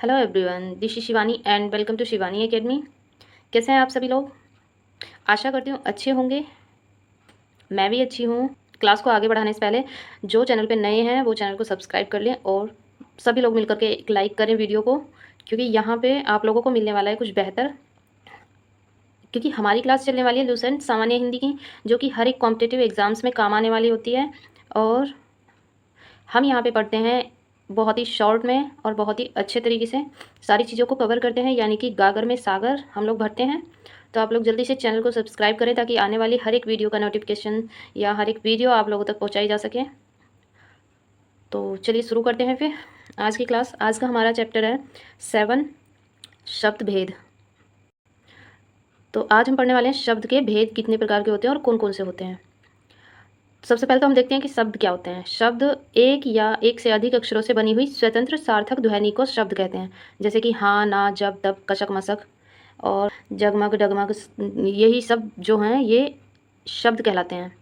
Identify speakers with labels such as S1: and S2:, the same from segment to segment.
S1: Hello everyone, this is Shivani and welcome to Shivani Academy. कैसे हैं आप सभी लोग? आशा करती हूँ अच्छे होंगे। मैं भी अच्छी हूँ। क्लास को आगे बढ़ाने से पहले जो चैनल पे नए हैं वो चैनल को सब्सक्राइब कर लें और सभी लोग मिलकर के एक लाइक करें वीडियो को, क्योंकि यहाँ पे आप लोगों को मिलने वाला है कुछ बेहतर। क्योंकि हमारी क्लास चलने वाली है लुसेंट सामान्य हिंदी की, जो कि हर एक कॉम्पिटिटिव एग्ज़ाम्स में काम आने वाली होती है। और हम यहाँ पे पढ़ते हैं बहुत ही शॉर्ट में और बहुत ही अच्छे तरीके से सारी चीज़ों को कवर करते हैं, यानी कि गागर में सागर हम लोग भरते हैं। तो आप लोग जल्दी से चैनल को सब्सक्राइब करें ताकि आने वाली हर एक वीडियो का नोटिफिकेशन या हर एक वीडियो आप लोगों तक पहुँचाई जा सके। तो चलिए शुरू करते हैं फिर आज की क्लास। आज का हमारा चैप्टर है 7 शब्द भेद। तो आज हम पढ़ने वाले हैं शब्द के भेद कितने प्रकार के होते हैं और कौन कौन से होते हैं। सबसे पहले तो हम देखते हैं कि शब्द क्या होते हैं। शब्द एक या एक से अधिक अक्षरों से बनी हुई स्वतंत्र सार्थक ध्वनि को शब्द कहते हैं, जैसे कि हाँ, ना, जब, तब, कशक, मशक और जगमग, डगमग। यही सब जो हैं ये शब्द कहलाते हैं।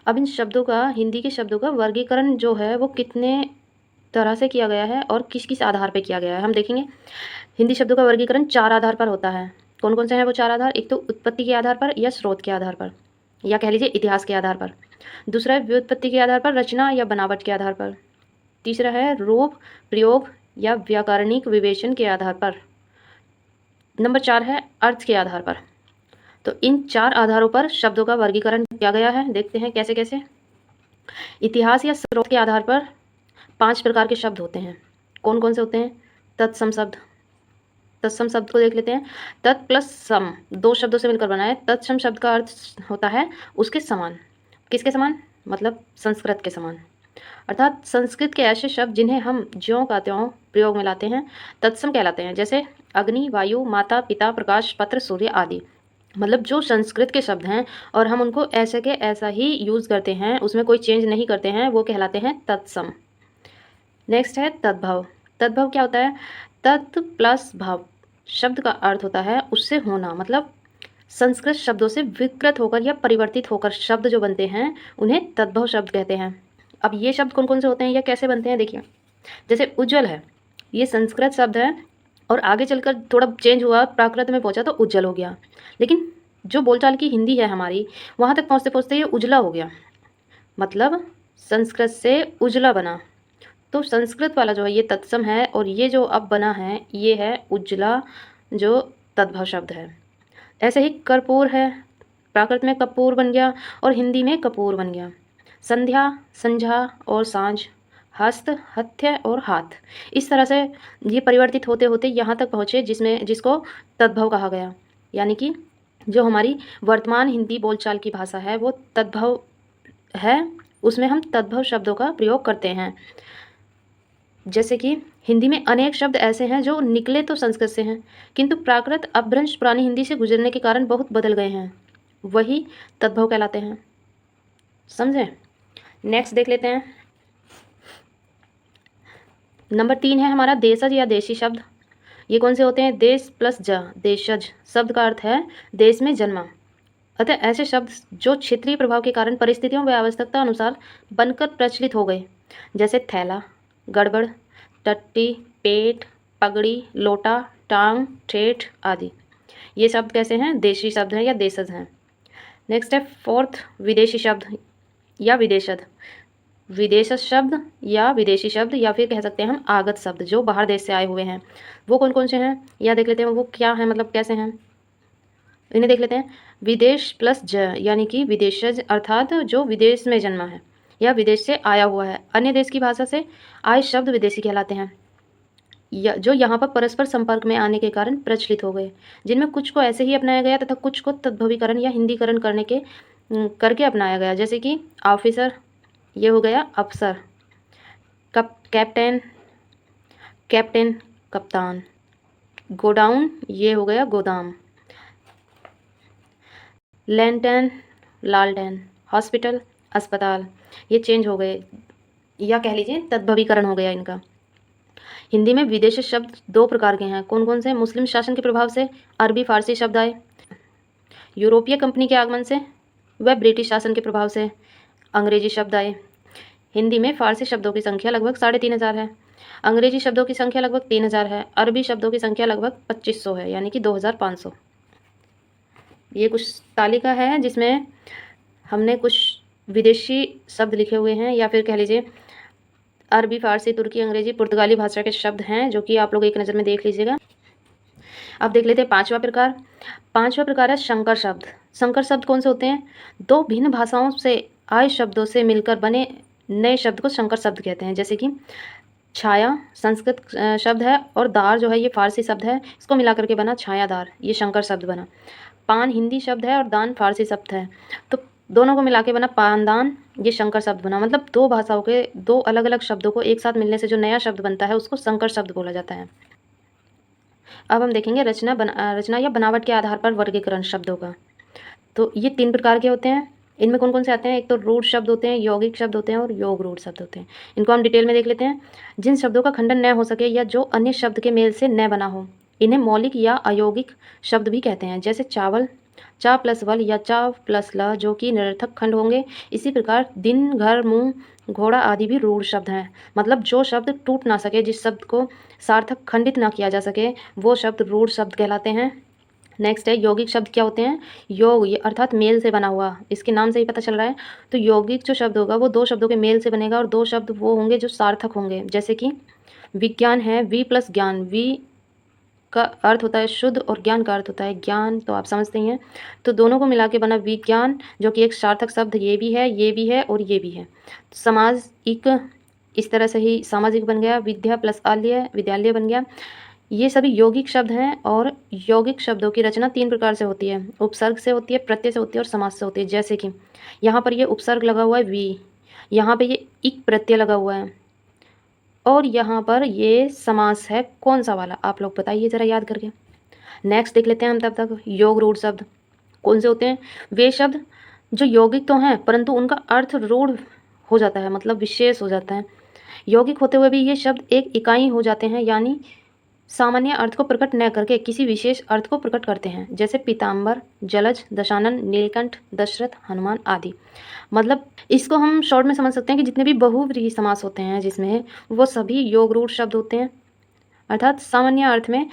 S1: अब इन शब्दों का, हिंदी के शब्दों का वर्गीकरण जो है वो कितने तरह से किया गया है और किस किस आधार पर किया गया है हम देखेंगे। हिंदी शब्दों का वर्गीकरण 4 आधार पर होता है। कौन कौन से हैं वो 4 आधार? एक तो उत्पत्ति के आधार पर या स्रोत के आधार पर, या कह लीजिए इतिहास के आधार पर। दूसरा है व्युत्पत्ति के आधार पर, रचना या बनावट के आधार पर। तीसरा है रूप, प्रयोग या व्याकरणिक विवेचन के आधार पर। नंबर 4 है अर्थ के आधार पर। तो इन 4 आधारों पर शब्दों का वर्गीकरण किया गया है। देखते हैं कैसे कैसे। इतिहास या स्रोत के आधार पर 5 प्रकार के शब्द होते हैं। कौन कौन से होते हैं? तत्सम शब्द। तत्सम शब्द को देख लेते हैं। तत् प्लस सम 2 शब्दों से मिलकर बना है। तत्सम शब्द का अर्थ होता है उसके समान। किसके समान? मतलब संस्कृत के समान। अर्थात संस्कृत के ऐसे शब्द जिन्हें हम ज्यों का त्यों प्रयोग में लाते हैं तत्सम कहलाते हैं, जैसे अग्नि, वायु, माता, पिता, प्रकाश, पत्र, सूर्य आदि। मतलब जो संस्कृत के शब्द हैं और हम उनको ऐसे के ऐसा ही यूज़ करते हैं, उसमें कोई चेंज नहीं करते हैं, वो कहलाते हैं तत्सम। नेक्स्ट है तद्भव। तद्भव क्या होता है? तत् प्लस भव शब्द का अर्थ होता है उससे होना। मतलब संस्कृत शब्दों से विकृत होकर या परिवर्तित होकर शब्द जो बनते हैं उन्हें तद्भव शब्द कहते हैं। अब ये शब्द कौन कौन से होते हैं या कैसे बनते हैं देखिए। जैसे उज्ज्वल है, ये संस्कृत शब्द है और आगे चलकर थोड़ा चेंज हुआ, प्राकृत में पहुंचा तो उज्ज्वल हो गया। लेकिन जो बोलचाल की हिंदी है हमारी, वहाँ तक पहुँचते पहुँचते ये उजला हो गया। मतलब संस्कृत से उजला बना। तो संस्कृत वाला जो है ये तत्सम है और ये जो अब बना है ये है उज्ज्वला, जो तद्भव शब्द है। ऐसे ही कर्पूर है, प्राकृत में कपूर बन गया और हिंदी में कपूर बन गया। संध्या, संझा और सांझ, हस्त, हथ्य और हाथ। इस तरह से ये परिवर्तित होते होते यहाँ तक पहुँचे जिसको तद्भव कहा गया। यानी कि जो हमारी वर्तमान हिंदी बोलचाल की भाषा है वो तद्भव है, उसमें हम तद्भव शब्दों का प्रयोग करते हैं। जैसे कि हिंदी में अनेक शब्द ऐसे हैं जो निकले तो संस्कृत से हैं, किंतु प्राकृत अपभ्रंश पुरानी हिंदी से गुजरने के कारण बहुत बदल गए हैं, वही तद्भव कहलाते हैं। समझे? नेक्स्ट देख लेते हैं। नंबर 3 है हमारा देशज या देशी शब्द। ये कौन से होते हैं? देश प्लस ज, देशज शब्द का अर्थ है देश में जन्मा। अतः ऐसे शब्द जो क्षेत्रीय प्रभाव के कारण परिस्थितियों व आवश्यकता अनुसार बनकर प्रचलित हो गए, जैसे थैला, गड़बड़, टट्टी, पेट, पगड़ी, लोटा, टांग, ठेठ आदि। ये शब्द कैसे हैं? देशी शब्द हैं या देशज हैं। नेक्स्ट है 4th विदेशी शब्द या विदेशज। विदेशज शब्द या विदेशी शब्द या फिर कह सकते हैं हम आगत शब्द जो बाहर देश से आए हुए हैं, वो कौन कौन से हैं या देख लेते हैं। वो क्या है, मतलब कैसे हैं, इन्हें देख लेते हैं। विदेश प्लस ज यानी कि विदेशज अर्थात जो विदेश में जन्मा है या विदेश से आया हुआ है। अन्य देश की भाषा से आए शब्द विदेशी कहलाते हैं, या जो यहाँ पर परस्पर संपर्क में आने के कारण प्रचलित हो गए, जिनमें कुछ को ऐसे ही अपनाया गया तथा कुछ को तद्भवीकरण या हिंदीकरण करके अपनाया गया। जैसे कि ऑफिसर, ये हो गया अफसर। कैप्टन, कैप्टन कप्तान। गोडाउन, ये हो गया गोदाम। लैंटर्न, लालटेन। हॉस्पिटल, अस्पताल। ये चेंज हो गए या कह लीजिए तद्भवीकरण हो गया इनका। हिंदी में विदेशी शब्द 2 प्रकार के हैं। कौन कौन से? मुस्लिम शासन के प्रभाव से अरबी फारसी शब्द आए, यूरोपीय कंपनी के आगमन से व ब्रिटिश शासन के प्रभाव से अंग्रेजी शब्द आए। हिंदी में फारसी शब्दों की संख्या लगभग 3500 है। अंग्रेजी शब्दों की संख्या लगभग 3000 है। अरबी शब्दों की संख्या लगभग 2500 है, यानी कि 2500। ये कुछ तालिका है जिसमें हमने कुछ विदेशी शब्द लिखे हुए हैं, या फिर कह लीजिए अरबी, फारसी, तुर्की, अंग्रेजी, पुर्तगाली भाषा के शब्द हैं, जो कि आप लोग एक नज़र में देख लीजिएगा। अब देख लेते हैं पांचवा प्रकार। पांचवा प्रकार है संकर शब्द। संकर शब्द कौन से होते हैं? दो भिन्न भाषाओं से आए शब्दों से मिलकर बने नए शब्द को संकर शब्द कहते हैं। जैसे कि छाया संस्कृत शब्द है, और दार जो है ये फारसी शब्द है, इसको मिलाकर के बना छायादार, ये संकर शब्द बना। पान हिंदी शब्द है और दान फारसी शब्द है, तो दोनों को मिला के बना पानदान, ये संकर शब्द बना। मतलब दो भाषाओं के दो अलग अलग शब्दों को एक साथ मिलने से जो नया शब्द बनता है उसको संकर शब्द बोला जाता है। अब हम देखेंगे रचना या बनावट के आधार पर वर्गीकरण शब्दों का। तो ये 3 प्रकार के होते हैं। इनमें कौन कौन से आते हैं? एक तो रूढ़ शब्द होते हैं, यौगिक शब्द होते हैं और योग रूढ़ शब्द होते हैं। इनको हम डिटेल में देख लेते हैं। जिन शब्दों का खंडन न हो सके या जो अन्य शब्द के मेल से न बना हो, इन्हें मौलिक या अयौगिक शब्द भी कहते हैं। जैसे चावल, चा प्लस वल या चा प्लस ल, जो कि निरर्थक खंड होंगे। इसी प्रकार दिन, घर, मुंह, घोड़ा आदि भी रूढ़ शब्द हैं। मतलब जो शब्द टूट ना सके, जिस शब्द को सार्थक खंडित ना किया जा सके, वो शब्द रूढ़ शब्द कहलाते हैं। नेक्स्ट है यौगिक शब्द। क्या होते हैं? योग, ये अर्थात मेल से बना हुआ, इसके नाम से ही पता चल रहा है। तो यौगिक जो शब्द होगा वो 2 शब्दों के मेल से बनेगा, और 2 शब्द वो होंगे जो सार्थक होंगे। जैसे कि विज्ञान है, वी प्लस ज्ञान, वी का अर्थ होता है शुद्ध और ज्ञान का अर्थ होता है ज्ञान, तो आप समझते ही हैं। तो दोनों को मिला के बना विज्ञान, जो कि एक सार्थक शब्द ये भी है, ये भी है और ये भी है। सामाजिक, इस तरह से ही सामाजिक बन गया। विद्या प्लस आल्य, विद्यालय बन गया। ये सभी यौगिक शब्द हैं। और यौगिक शब्दों की रचना 3 प्रकार से होती है। उपसर्ग से होती है, प्रत्यय से होती है और समास से होती है। जैसे कि यहाँ पर ये उपसर्ग लगा हुआ है वी, यहाँ पे ये इक प्रत्यय लगा हुआ है, और यहाँ पर ये समास है। कौन सा वाला? आप लोग बताइए ज़रा याद करके। नेक्स्ट देख लेते हैं हम तब तक योग रूढ़ शब्द कौन से होते हैं। वे शब्द जो यौगिक तो हैं परंतु उनका अर्थ रूढ़ हो जाता है, मतलब विशेष हो जाता है। यौगिक होते हुए भी ये शब्द एक इकाई हो जाते हैं, यानी सामान्य अर्थ को प्रकट न करके किसी विशेष अर्थ को प्रकट करते हैं। जैसे पीताम्बर, जलज, दशानन, नीलकंठ, दशरथ, हनुमान आदि। मतलब इसको हम शॉर्ट में समझ सकते हैं कि जितने भी बहुव्रीहि समास होते हैं जिसमें, वो सभी योग रूढ़ शब्द होते हैं। अर्थात सामान्य अर्थ में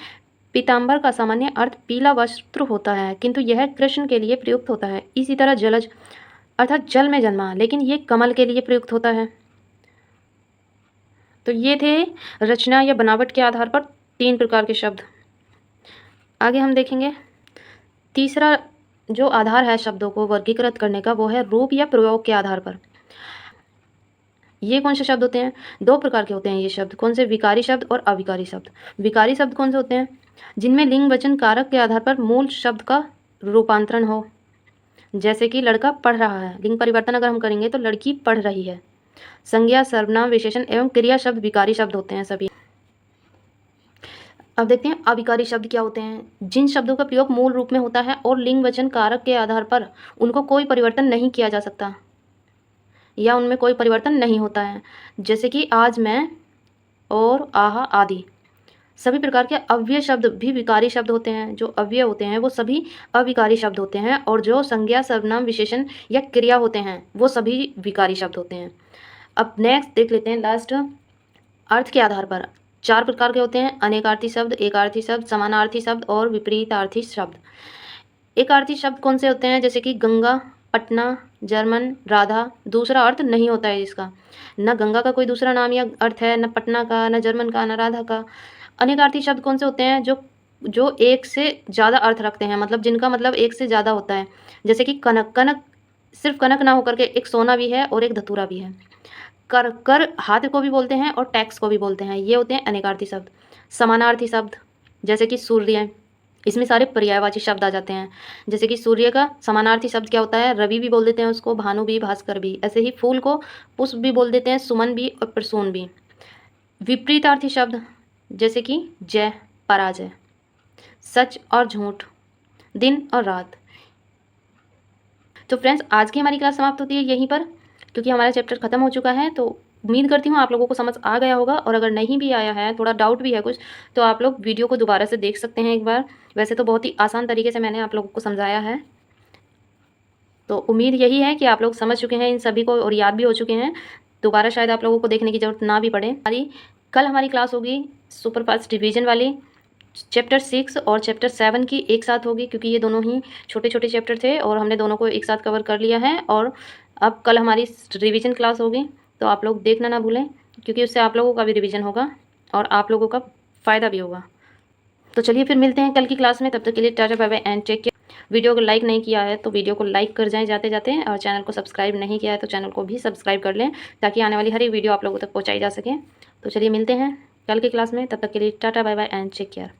S1: पीताम्बर का सामान्य अर्थ पीला वस्त्र होता है, किंतु यह कृष्ण के लिए प्रयुक्त होता है। इसी तरह जलज अर्थात जल में जन्मा, लेकिन ये कमल के लिए प्रयुक्त होता है। तो ये थे रचना या बनावट के आधार पर 3 प्रकार के शब्द। आगे हम देखेंगे तीसरा जो आधार है शब्दों को वर्गीकृत करने का, वो है रूप या प्रयोग के आधार पर। ये कौन से शब्द होते हैं? 2 प्रकार के होते हैं ये शब्द। कौन से? विकारी शब्द और अविकारी शब्द। विकारी शब्द कौन से होते हैं? जिनमें लिंग वचन कारक के आधार पर मूल शब्द का रूपांतरण हो। जैसे कि लड़का पढ़ रहा है, लिंग परिवर्तन अगर हम करेंगे तो लड़की पढ़ रही है। संज्ञा, सर्वनाम, विशेषण एवं क्रिया शब्द विकारी शब्द होते हैं सभी। अब देखते हैं अविकारी शब्द क्या होते हैं। जिन शब्दों का प्रयोग मूल रूप में होता है और लिंग वचन कारक के आधार पर उनको कोई परिवर्तन नहीं किया जा सकता, या उनमें कोई परिवर्तन नहीं होता है। जैसे कि आज, मैं और, आह आदि। सभी प्रकार के अव्यय शब्द भी विकारी शब्द होते हैं। जो अव्यय होते हैं वो सभी अविकारी शब्द होते हैं, और जो संज्ञा, सर्वनाम, विशेषण या क्रिया होते हैं वो सभी विकारी शब्द होते हैं। अब नेक्स्ट देख लेते हैं लास्ट, अर्थ के आधार पर 4 प्रकार के होते हैं। अनेकार्थी शब्द, एकार्थी शब्द, समानार्थी शब्द और विपरीतार्थी शब्द। एकार्थी शब्द कौन से होते हैं? जैसे कि गंगा, पटना, जर्मन, राधा। दूसरा अर्थ नहीं होता है इसका, न गंगा का कोई दूसरा नाम या अर्थ है, न पटना का, न जर्मन का, न राधा का। अनेकार्थी शब्द कौन से होते हैं? जो एक से ज़्यादा अर्थ रखते हैं, मतलब जिनका मतलब एक से ज़्यादा होता है। जैसे कि कनक, कनक सिर्फ कनक ना होकर के एक सोना भी है और एक धतूरा भी है। कर, कर हाथ को भी बोलते हैं और टैक्स को भी बोलते हैं। ये होते हैं अनेकार्थी शब्द। समानार्थी शब्द जैसे कि सूर्य, इसमें सारे पर्यायवाची शब्द आ जाते हैं। जैसे कि सूर्य का समानार्थी शब्द क्या होता है? रवि भी बोल देते हैं उसको, भानु भी, भास्कर भी। ऐसे ही फूल को पुष्प भी बोल देते हैं, सुमन भी और प्रसून भी। विपरीतार्थी शब्द जैसे कि जय, पराजय, सच और झूठ, दिन और रात। तो फ्रेंड्स आज की हमारी क्लास समाप्त होती है यहीं पर, क्योंकि हमारा चैप्टर खत्म हो चुका है। तो उम्मीद करती हूँ आप लोगों को समझ आ गया होगा, और अगर नहीं भी आया है, थोड़ा डाउट भी है कुछ, तो आप लोग वीडियो को दोबारा से देख सकते हैं एक बार। वैसे तो बहुत ही आसान तरीके से मैंने आप लोगों को समझाया है। तो उम्मीद यही है कि आप लोग समझ चुके हैं इन सभी को और याद भी हो चुके हैं। दोबारा शायद आप लोगों को देखने की ज़रूरत ना भी पड़े। हमारी कल हमारी क्लास होगी सुपरफास्ट डिवीज़न वाली, चैप्टर 6 और चैप्टर 7 की एक साथ होगी, क्योंकि ये दोनों ही छोटे छोटे चैप्टर थे और हमने दोनों को एक साथ कवर कर लिया है। और अब कल हमारी रिवीजन क्लास होगी, तो आप लोग देखना ना भूलें, क्योंकि उससे आप लोगों का भी रिवीजन होगा और आप लोगों का फ़ायदा भी होगा। तो चलिए फिर मिलते हैं कल की क्लास में, तब तक के लिए tata bye bye and take care. Video को लाइक नहीं किया है तो वीडियो को लाइक कर जाएं जाते जाते, और चैनल को सब्सक्राइब नहीं किया है तो चैनल को भी सब्सक्राइब कर लें, ताकि आने वाली हर एक वीडियो आप लोगों तक पहुँचाई जा सके। तो चलिए मिलते हैं कल की क्लास में, तब तक के लिए tata bye bye and take care.